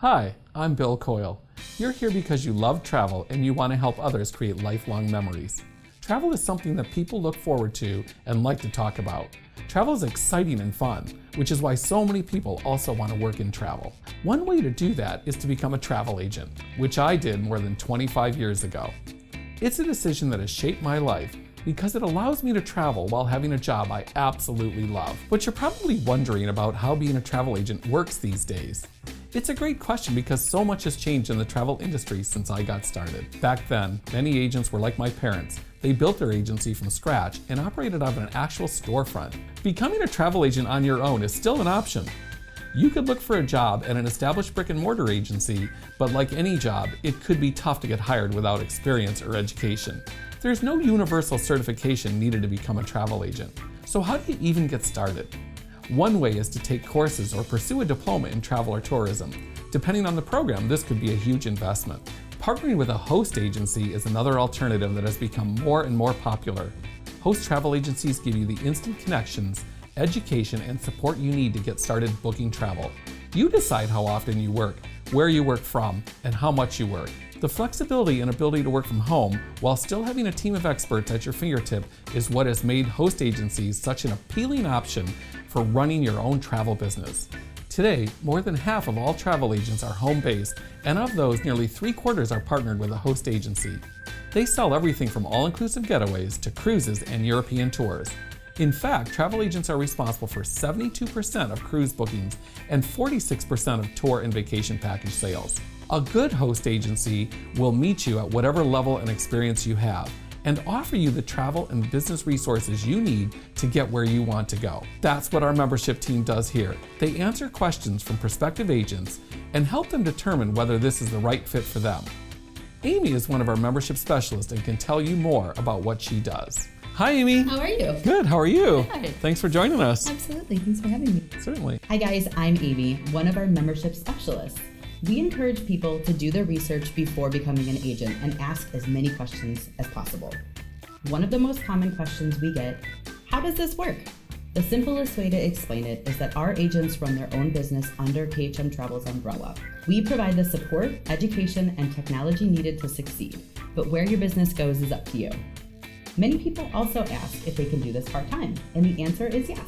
Hi, I'm Bill Coyle. You're here because you love travel and you want to help others create lifelong memories. Travel is something that people look forward to and like to talk about. Travel is exciting and fun, which is why so many people also want to work in travel. One way to do that is to become a travel agent, which I did more than 25 years ago. It's a decision that has shaped my life because it allows me to travel while having a job I absolutely love. But you're probably wondering about how being a travel agent works these days. It's a great question because so much has changed in the travel industry since I got started. Back then, many agents were like my parents. They built their agency from scratch and operated out of an actual storefront. Becoming a travel agent on your own is still an option. You could look for a job at an established brick and mortar agency, but like any job, it could be tough to get hired without experience or education. There's no universal certification needed to become a travel agent. So how do you even get started? One way is to take courses or pursue a diploma in travel or tourism. Depending on the program, this could be a huge investment. Partnering with a host agency is another alternative that has become more and more popular. Host travel agencies give you the instant connections, education, and support you need to get started booking travel. You decide how often you work, where you work from, and how much you work. The flexibility and ability to work from home while still having a team of experts at your fingertip is what has made host agencies such an appealing option for running your own travel business. Today, more than half of all travel agents are home-based, and of those, nearly 3/4 are partnered with a host agency. They sell everything from all-inclusive getaways to cruises and European tours. In fact, travel agents are responsible for 72% of cruise bookings and 46% of tour and vacation package sales. A good host agency will meet you at whatever level and experience you have and offer you the travel and business resources you need to get where you want to go. That's what our membership team does here. They answer questions from prospective agents and help them determine whether this is the right fit for them. Amy is one of our membership specialists and can tell you more about what she does. Hi, Amy. How are you? Good, how are you? Good. Thanks for joining us. Absolutely, thanks for having me. Certainly. Hi guys, I'm Amy, one of our membership specialists. We encourage people to do their research before becoming an agent and ask as many questions as possible. One of the most common questions we get, how does this work? The simplest way to explain it is that our agents run their own business under KHM Travel's umbrella. We provide the support, education, and technology needed to succeed, but where your business goes is up to you. Many people also ask if they can do this part-time, and the answer is yes.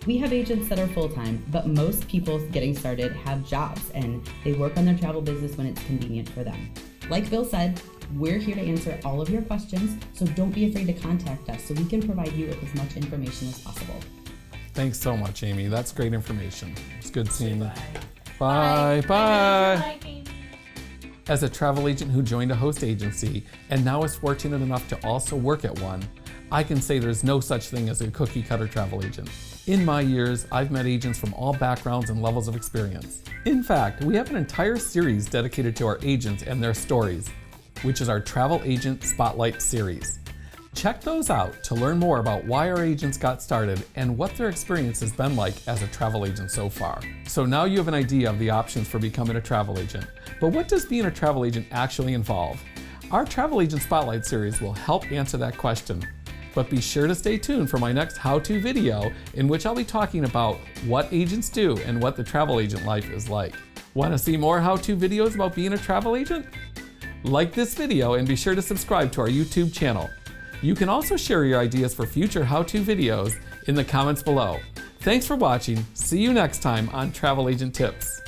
We have agents that are full-time, but most people getting started have jobs and they work on their travel business when it's convenient for them. Like Bill said, we're here to answer all of your questions, so don't be afraid to contact us so we can provide you with as much information as possible. Thanks so much, Amy. That's great information. It's good seeing you. Bye. Bye. Bye. Bye, Amy. As a travel agent who joined a host agency and now is fortunate enough to also work at one, I can say there's no such thing as a cookie-cutter travel agent. In my years, I've met agents from all backgrounds and levels of experience. In fact, we have an entire series dedicated to our agents and their stories, which is our Travel Agent Spotlight series. Check those out to learn more about why our agents got started and what their experience has been like as a travel agent so far. So now you have an idea of the options for becoming a travel agent. But what does being a travel agent actually involve? Our Travel Agent Spotlight series will help answer that question. But be sure to stay tuned for my next how-to video in which I'll be talking about what agents do and what the travel agent life is like. Want to see more how-to videos about being a travel agent? Like this video and be sure to subscribe to our YouTube channel. You can also share your ideas for future how-to videos in the comments below. Thanks for watching. See you next time on Travel Agent Tips.